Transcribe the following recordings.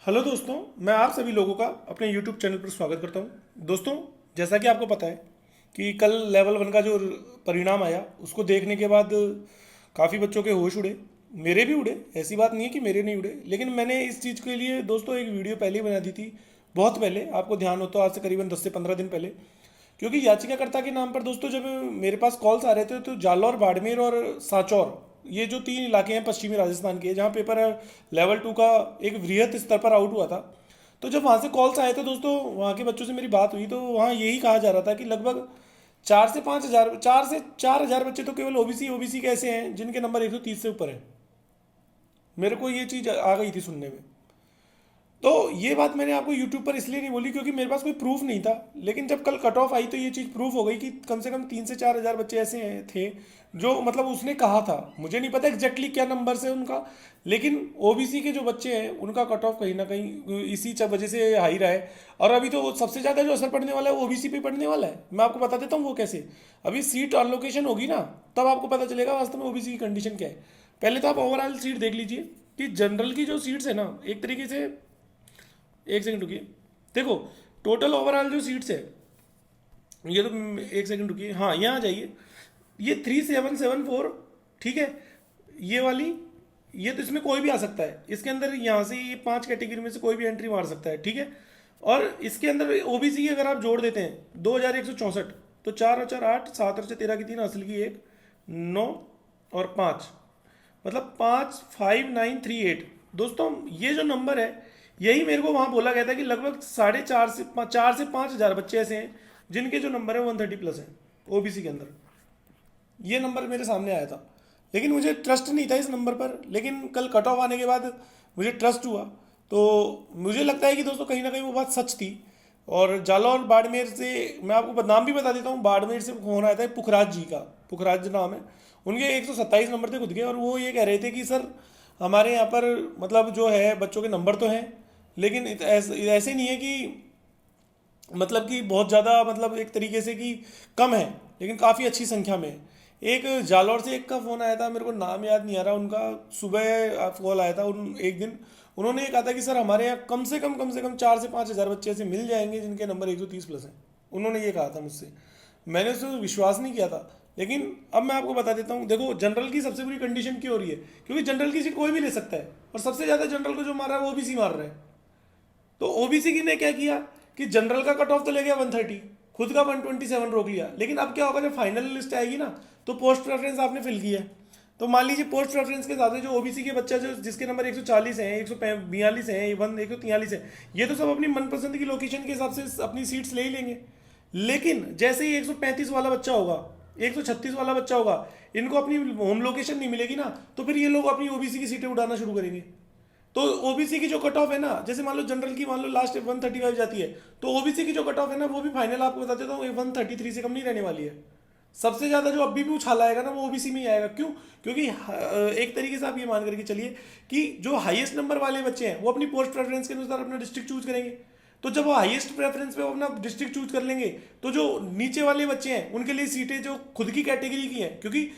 Hello दोस्तों, मैं आप सभी लोगों का अपने YouTube चैनल पर स्वागत करता हूं। दोस्तों, जैसा कि आपको पता है कि कल लेवल 1 का जो परिणाम आया उसको देखने के बाद काफ़ी बच्चों के होश उड़े। मेरे भी उड़े, ऐसी बात नहीं है कि मेरे नहीं उड़े, लेकिन मैंने इस चीज़ के लिए दोस्तों एक वीडियो पहले ही बना दी थी। बहुत पहले, आपको ध्यान हो तो आज से करीबन 10 से 15 दिन पहले। क्योंकि याचिकाकर्ता के नाम पर दोस्तों जब मेरे पास कॉल्स आ रहे थे तो जालौर, बाड़मेर और सांचौर, ये जो 3 इलाके हैं पश्चिमी राजस्थान के, जहाँ पेपर लेवल 2 का एक वृहद स्तर पर आउट हुआ था। तो जब वहाँ से कॉल्स आए थे दोस्तों, वहाँ के बच्चों से मेरी बात हुई तो वहाँ यही कहा जा रहा था कि लगभग 4 से 5 हज़ार, 4 से 4 हज़ार बच्चे तो केवल ओबीसी ओबीसी के ऐसे हैं जिनके नंबर 130 से ऊपर है। मेरे को ये चीज़ आ गई थी सुनने में। तो ये बात मैंने आपको यूट्यूब पर इसलिए नहीं बोली क्योंकि मेरे पास कोई प्रूफ नहीं था। लेकिन जब कल कट ऑफ आई तो ये चीज़ प्रूफ हो गई कि कम से कम 3 से 4 हज़ार बच्चे ऐसे थे जो मतलब उसने कहा था। मुझे नहीं पता एग्जैक्टली क्या नंबर से उनका, लेकिन ओबीसी के जो बच्चे हैं उनका कट ऑफ कहीं ना कहीं इसी वजह से हाई रहा है। और अभी तो सबसे ज़्यादा जो असर पड़ने वाला है वो ओबीसी पे पड़ने वाला है। मैं आपको बता देता हूँ वो कैसे। अभी सीट अलोकेशन होगी ना, तब आपको पता चलेगा वास्तव में ओबीसी की कंडीशन क्या है। पहले तो आप ओवरऑल सीट देख लीजिए कि जनरल की जो सीट्स है ना, एक तरीके से, एक सेकंड रुकिए, देखो टोटल ओवरऑल जो सीट्स है, ये तो एक सेकंड रुकिए, हाँ यहाँ आ जाइए। ये 3774, ठीक है, ये वाली, ये तो इसमें कोई भी आ सकता है। इसके अंदर यहाँ से ये 5 कैटेगरी में से कोई भी एंट्री मार सकता है, ठीक है। और इसके अंदर ओबीसी की अगर आप जोड़ देते हैं 2164, तो 4 और 4 8, 7 और 6 13 की 3, असल की 1, 9 और 5, मतलब 55938। दोस्तों ये जो नंबर है, यही मेरे को वहाँ बोला गया था कि लगभग 4 से 5 हज़ार बच्चे ऐसे हैं जिनके जो नंबर है 130 प्लस है ओबीसी के अंदर। ये नंबर मेरे सामने आया था, लेकिन मुझे ट्रस्ट नहीं था इस नंबर पर। लेकिन कल कट ऑफ आने के बाद मुझे ट्रस्ट हुआ। तो मुझे लगता है कि दोस्तों कहीं ना कहीं वो बात सच थी। और जालौर बाड़मेर से, मैं आपको नाम भी बता देता हूँ, बाड़मेर से फोन आया था पुखराज जी का, पुखराज नाम है उनके। 127 नंबर थे खुद के, और वो ये कह रहे थे कि सर हमारे यहाँ पर मतलब जो है बच्चों के नंबर तो हैं, लेकिन ऐसे नहीं है कि मतलब कि बहुत ज़्यादा, मतलब एक तरीके से कि कम है, लेकिन काफ़ी अच्छी संख्या में है। एक जालौर से एक का फ़ोन आया था, मेरे को नाम याद नहीं आ रहा उनका, सुबह कॉल आया था उन एक दिन। उन्होंने ये कहा था कि सर हमारे यहाँ कम से कम 4 से 5 हज़ार बच्चे ऐसे मिल जाएंगे जिनके नंबर 130 प्लस हैं। उन्होंने ये कहा था मुझसे। मैंने उस पर विश्वास नहीं किया था। लेकिन अब मैं आपको बता देता हूँ, देखो जनरल की सबसे बुरी कंडीशन क्यों हो रही है, क्योंकि जनरल की सीट कोई भी ले सकता है, और सबसे ज़्यादा जनरल को जो मार रहा है वो ओबीसी मार रहा है। तो ओबीसी की ने क्या किया कि जनरल का कट ऑफ तो ले गया 130, खुद का 127 रोक लिया। लेकिन अब क्या होगा, जब फाइनल लिस्ट आएगी ना, तो पोस्ट प्रेफरेंस आपने फिल किया है। तो मान लीजिए पोस्ट प्रेफरेंस के साथ जो ओबीसी के बच्चा जो जिसके नंबर 140 है, 142 है, 143 है, ये तो सब अपनी मनपसंद की लोकेशन के हिसाब से अपनी सीट्स ले ही लेंगे। लेकिन जैसे ही 135 वाला बच्चा होगा, 136 वाला बच्चा होगा, इनको अपनी होम लोकेशन नहीं मिलेगी ना, तो फिर ये लोग अपनी ओबीसी की सीटें उड़ाना शुरू करेंगे। तो ओबीसी की जो कट ऑफ है ना, जैसे मान लो जनरल की मान लो लास्ट 135 जाती है, तो ओबीसी की जो कट ऑफ है ना, वो भी फाइनल आपको बता देता हूँ 133 से कम नहीं रहने वाली है। सबसे ज्यादा जो अभी भी उछाल आएगा ना, वो ओबीसी में ही आएगा। क्यों? क्योंकि एक तरीके से आप ये मान करके चलिए कि जो हाईएस्ट नंबर वाले बच्चे हैं वो अपनी पोस्ट प्रेफरेंस के अनुसार अपना डिस्ट्रिक्ट चूज करेंगे। तो जब वो हाईएस्ट प्रेफरेंस पे वो अपना डिस्ट्रिक्ट चूज कर लेंगे, तो जो नीचे वाले बच्चे हैं उनके लिए सीटें जो खुद की कैटेगरी की हैं, क्योंकि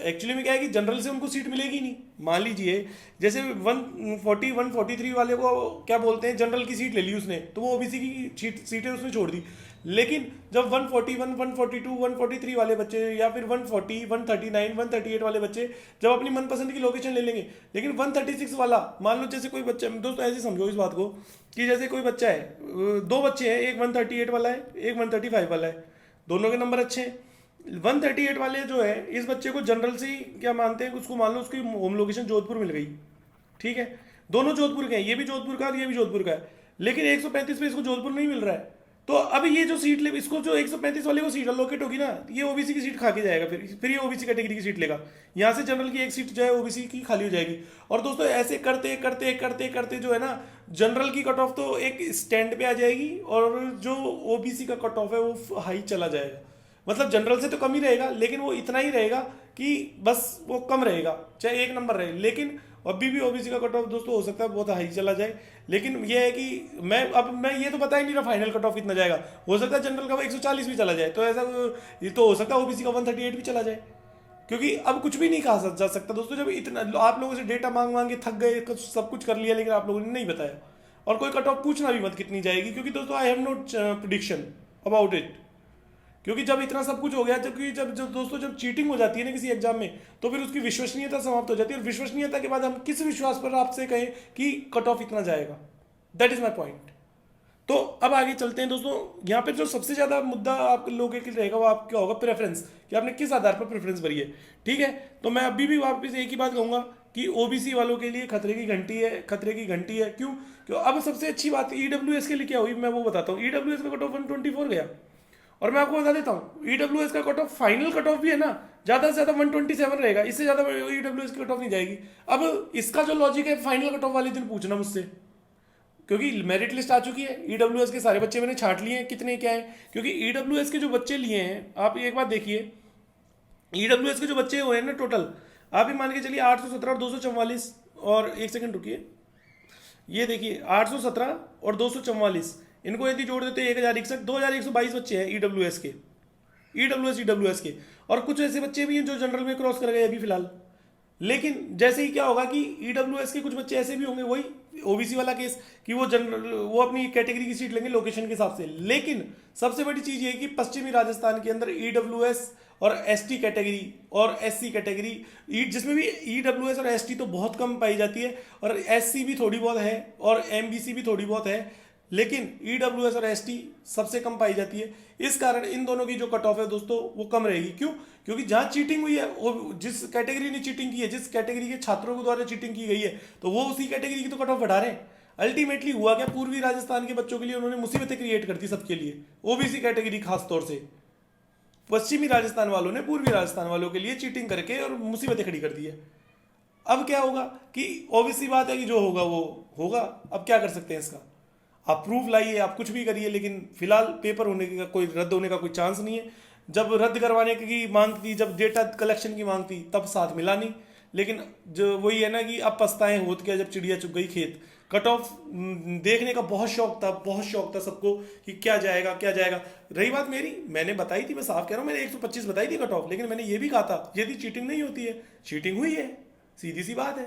एक्चुअली में क्या है कि जनरल से उनको सीट मिलेगी नहीं। मान लीजिए जैसे 140 143 वाले को क्या बोलते हैं, जनरल की सीट ले ली उसने, तो वो ओबीसी की सीटें उसने छोड़ दी। लेकिन जब 141 142 143 वाले बच्चे, या फिर 140 139 138 वाले बच्चे जब अपनी मनपसंद की लोकेशन ले लेंगे, लेकिन 136 वाला, मान लो जैसे कोई बच्चा, दोस्तों ऐसे समझो इस बात को कि जैसे कोई बच्चा है, दो बच्चे हैं, एक 138 वाला है, एक 135 वाला है, दोनों के नंबर अच्छे हैं। 138 वाले जो है, इस बच्चे को जनरल से ही क्या मानते हैं, उसको मान लो उसकी होम लोकेशन जोधपुर मिल गई, ठीक है, दोनों जोधपुर के हैं, ये भी जोधपुर का और ये भी जोधपुर का है, लेकिन 135 पे इसको जोधपुर नहीं मिल रहा है। तो अब ये जो सीट ले, इसको जो 135 वाले को सीट अलोकेट होगी ना, ये ओबीसी की सीट खा के जाएगा, फिर ये ओबीसी कैटेगरी की सीट लेगा। यहाँ से जनरल की एक सीट जो है ओबीसी की खाली हो जाएगी। और दोस्तों ऐसे करते करते करते करते जो है ना, जनरल की कट ऑफ तो एक स्टैंड पे आ जाएगी, और जो ओबीसी का कट ऑफ है वो हाई चला जाएगा। मतलब जनरल से तो कम ही रहेगा, लेकिन वो इतना ही रहेगा कि बस वो कम रहेगा, चाहे एक नंबर रहे। लेकिन अभी भी ओबीसी का कट ऑफ दोस्तों हो सकता है बहुत हाई चला जाए। लेकिन ये है कि मैं ये तो बता ही नहीं रहा फाइनल कट ऑफ कितना जाएगा। हो सकता है जनरल का 140 भी चला जाए, तो ऐसा ये तो हो सकता है ओबीसी का 138 भी चला जाए। क्योंकि अब कुछ भी नहीं कहा जा सकता दोस्तों। जब इतना आप लोगों से डेटा मांग मांग के थक गए, सब कुछ कर लिया, लेकिन आप लोगों ने नहीं बताया। और कोई कट ऑफ पूछना भी मत कितनी जाएगी, क्योंकि दोस्तों I have no prediction about it. क्योंकि जब इतना सब कुछ हो गया, जबकि जब दोस्तों जब चीटिंग हो जाती है ना किसी एग्जाम में, तो फिर उसकी विश्वसनीयता समाप्त हो जाती है, और विश्वसनीयता के बाद हम किस विश्वास पर आपसे कहें कि कट ऑफ इतना जाएगा। That is my point. तो अब आगे चलते हैं दोस्तों। यहाँ पे जो सबसे ज्यादा मुद्दा आप लोगों के लिए रहेगा वो आप क्या होगा, प्रेफरेंस, कि आपने किस आधार पर प्रेफरेंस भरी है। ठीक है, तो मैं अभी भी वापस एक ही बात कहूंगा कि ओबीसी वालों के लिए खतरे की घंटी है, खतरे की घंटी है। क्यों? क्यों? अब सबसे अच्छी बात ईडब्ल्यूएस के लिए क्या हुई मैं वो बताता हूँ। ईडब्ल्यूएस का कट ऑफ 124 गया, और मैं आपको बता देता हूँ ईडब्ल्यूएस का cut off, final cut off भी है ना, ज्यादा से ज्यादा 127 रहेगा, इससे ज्यादा ईडब्ल्यूएस की कट ऑफ नहीं जाएगी। अब इसका जो लॉजिक है फाइनल कट ऑफ वाले दिन पूछना मुझसे, क्योंकि मेरिट लिस्ट आ चुकी है, ईडब्ल्यूएस के सारे बच्चे मैंने छांट लिए हैं कितने क्या हैं। क्योंकि ईडब्ल्यूएस के जो बच्चे लिए हैं, आप एक बात देखिए, ईडब्ल्यूएस के जो बच्चे हुए हैं ना टोटल, आप ही मान के चलिए 817 और 244, और एक सेकंड रुकिए, ये देखिए 817 और 244, इनको यदि जोड़ देते 1061, 2122 बच्चे हैं ईडब्ल्यूएस के, ईडब्ल्यूएस के। और कुछ ऐसे बच्चे भी हैं जो जनरल में क्रॉस कर गए अभी फिलहाल। लेकिन जैसे ही क्या होगा कि ईडब्ल्यूएस के कुछ बच्चे ऐसे भी होंगे, वही ओबीसी वाला केस, कि वो जनरल, वो अपनी कैटेगरी की सीट लेंगे लोकेशन के हिसाब से। लेकिन सबसे बड़ी चीज ये है कि पश्चिमी राजस्थान के अंदर ईडब्ल्यूएस और एसटी कैटेगरी और एससी कैटेगरी, जिसमें भी ईडब्ल्यूएस और एसटी तो बहुत कम पाई जाती है, और एससी भी थोड़ी बहुत है, और एमबीसी भी थोड़ी बहुत है, लेकिन ईडब्ल्यूएस और एसटी सबसे कम पाई जाती है। इस कारण इन दोनों की जो कट ऑफ है दोस्तों वो कम रहेगी। क्यों? क्योंकि जहां चीटिंग हुई है, वो जिस कैटेगरी ने चीटिंग की है, जिस कैटेगरी के छात्रों के द्वारा चीटिंग की गई है, तो वो उसी कैटेगरी की तो कट ऑफ बढ़ा रहे हैं। अल्टीमेटली हुआ क्या, पूर्वी राजस्थान के बच्चों के लिए उन्होंने मुसीबतें क्रिएट कर दी सबके लिए, ओबीसी कैटेगरी खास तौर से। पश्चिमी राजस्थान वालों ने पूर्वी राजस्थान वालों के लिए चीटिंग करके और मुसीबतें खड़ी कर दी है। अब क्या होगा कि ऑब्वियसली बात है कि जो होगा वो होगा। अब क्या कर सकते हैं इसका, आप प्रूफ लाइए, आप कुछ भी करिए, लेकिन फिलहाल पेपर होने का कोई, रद्द होने का कोई चांस नहीं है। जब रद्द करवाने की मांग थी, जब डेटा कलेक्शन की मांग थी, तब साथ मिला नहीं। लेकिन जो वही है ना कि अब पछताएं होत क्या जब चिड़िया चुग गई खेत। कट ऑफ देखने का बहुत शौक था, बहुत शौक था सबको कि क्या जाएगा क्या जाएगा। रही बात मेरी, मैंने बताई थी, मैं साफ कह रहा हूँ, मैंने 125 बताई थी कट ऑफ, लेकिन मैंने ये भी कहा था यदि चीटिंग नहीं होती है, चीटिंग हुई है, सीधी सी बात है।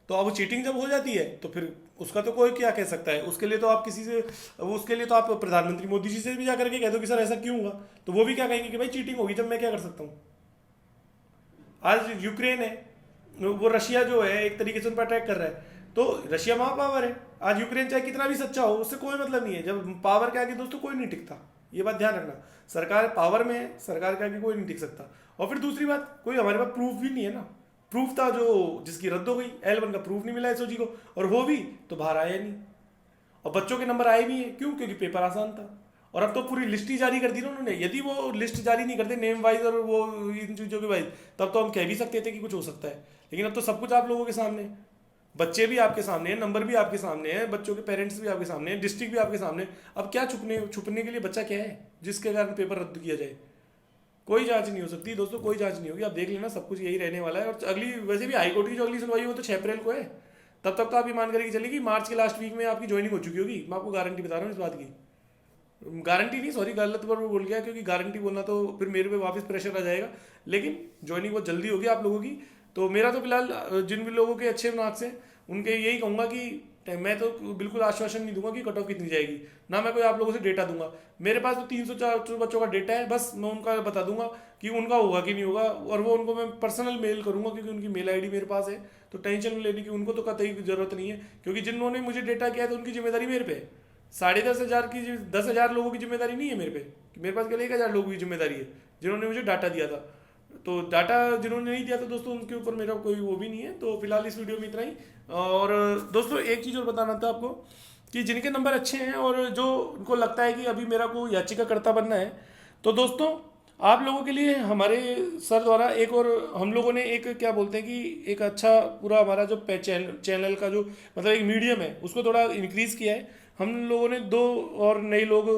तो अब चीटिंग जब हो जाती है तो फिर उसका तो कोई क्या कह सकता है। उसके लिए तो आप किसी से, उसके लिए तो आप प्रधानमंत्री मोदी जी से भी जाकर के कह दो कि सर ऐसा क्यों हुआ, तो वो भी क्या कहेंगे कि भाई चीटिंग होगी, जब मैं क्या कर सकता हूँ। आज यूक्रेन है, वो रशिया जो है एक तरीके से उन पर अटैक कर रहा है, तो रशिया वहां पावर है। आज यूक्रेन चाहे कितना भी सच्चा हो, उससे कोई मतलब नहीं है। जब पावर के आगे दोस्तों कोई नहीं टिकता, ये बात ध्यान रखना। सरकार पावर में है, सरकार के आगे कोई नहीं टिक सकता। और फिर दूसरी बात, कोई हमारे पास प्रूफ भी नहीं है ना। प्रूफ था जो जिसकी रद्द हो गई, L1 का प्रूफ नहीं मिला एसओजी को, और वो भी तो बाहर आया नहीं। और बच्चों के नंबर आए भी हैं, क्यों? क्योंकि पेपर आसान था। और अब तो पूरी लिस्ट ही जारी कर दी ना उन्होंने। यदि वो लिस्ट जारी नहीं करते नेम वाइज और वो इन चीजों के वाइज, तब तो हम कह भी सकते थे कि कुछ हो सकता है। लेकिन अब तो सब कुछ आप लोगों के सामने, बच्चे भी आपके सामने हैं, नंबर भी आपके सामने है, बच्चों के पेरेंट्स भी आपके सामने हैं, डिस्ट्रिक्ट भी आपके सामने। अब क्या छुपने के लिए बच्चा क्या है जिसके कारण पेपर रद्द किया जाए? कोई जांच नहीं हो सकती दोस्तों, कोई जांच नहीं होगी। आप देख लेना, सब कुछ यही रहने वाला है। और अगली, वैसे भी हाईकोर्ट की जो अगली सुनवाई हो तो 6 अप्रैल को है। तब तक तो आप ये मान करके चलिए कि मार्च के लास्ट वीक में आपकी ज्वाइनिंग हो चुकी होगी। मैं आपको गारंटी बता रहा हूँ इस बात की, गारंटी नहीं, सॉरी गलत पर बोल गया, क्योंकि गारंटी बोलना तो फिर मेरे पे वापस प्रेशर आ जाएगा। लेकिन ज्वाइनिंग बहुत जल्दी होगी आप लोगों की। तो मेरा तो फिलहाल जिन भी लोगों के अच्छे मार्क्स हैं उनके यही कहूँगा कि मैं तो बिल्कुल आश्वासन नहीं दूंगा कि कट ऑफ कितनी जाएगी, ना मैं कोई आप लोगों से डेटा दूंगा। मेरे पास तो 300-400 बच्चों का डेटा है, बस मैं उनका बता दूंगा कि उनका होगा कि नहीं होगा। और वो उनको मैं पर्सनल मेल करूंगा, क्योंकि उनकी मेल आईडी मेरे पास है। तो टेंशन लेने की उनको तो कतई जरूरत नहीं है, क्योंकि जिन्होंने मुझे डेटा किया है तो उनकी जिम्मेदारी मेरे पे है। 10,500 की 10,000 लोगों की जिम्मेदारी नहीं है मेरे पे, मेरे पास केवल 1,000 लोगों की जिम्मेदारी है जिन्होंने मुझे डाटा दिया था। तो डाटा जिन्होंने नहीं दिया था दोस्तों, उनके ऊपर मेरा कोई वो भी नहीं है। तो फिलहाल इस वीडियो में इतना ही। और दोस्तों एक चीज़ और बताना था आपको कि जिनके नंबर अच्छे हैं और जो उनको लगता है कि अभी मेरा को याचिकाकर्ता बनना है, तो दोस्तों आप लोगों के लिए हमारे सर द्वारा एक और हम लोगों ने एक क्या बोलते हैं कि एक अच्छा पूरा हमारा जो चैनल का जो मतलब एक मीडियम है उसको थोड़ा इंक्रीज़ किया है। हम लोगों ने 2 और नए लोग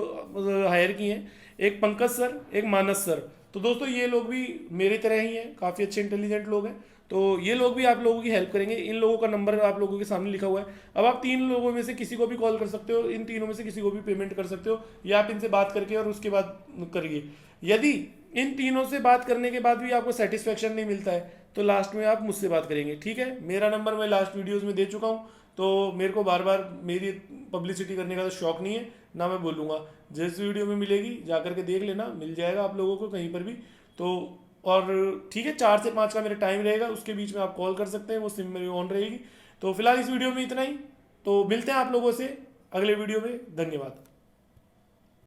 हायर किए हैं, एक पंकज सर, एक मानस सर। तो दोस्तों ये लोग भी मेरी तरह ही हैं, काफ़ी अच्छे इंटेलिजेंट लोग हैं। तो ये लोग भी आप लोगों की हेल्प करेंगे। इन लोगों का नंबर आप लोगों के सामने लिखा हुआ है। अब आप 3 लोगों में से किसी को भी कॉल कर सकते हो, इन तीनों में से किसी को भी पेमेंट कर सकते हो, या आप इनसे बात करके और उसके बाद करिए। यदि इन तीनों से बात करने के बाद भी आपको सेटिस्फेक्शन नहीं मिलता है तो लास्ट में आप मुझसे बात करेंगे, ठीक है? मेरा नंबर मैं लास्ट वीडियोज़ में दे चुका हूँ, तो मेरे को बार बार मेरी पब्लिसिटी करने का तो शौक नहीं है, ना मैं बोलूँगा। जिस वीडियो में मिलेगी जा करके देख लेना, मिल जाएगा आप लोगों को कहीं पर भी। तो और ठीक है, 4 से 5 का मेरा टाइम रहेगा, उसके बीच में आप कॉल कर सकते हैं, वो सिम मेरी ऑन रहेगी। तो फिलहाल इस वीडियो में इतना ही। तो मिलते हैं आप लोगों से अगले वीडियो में। धन्यवाद।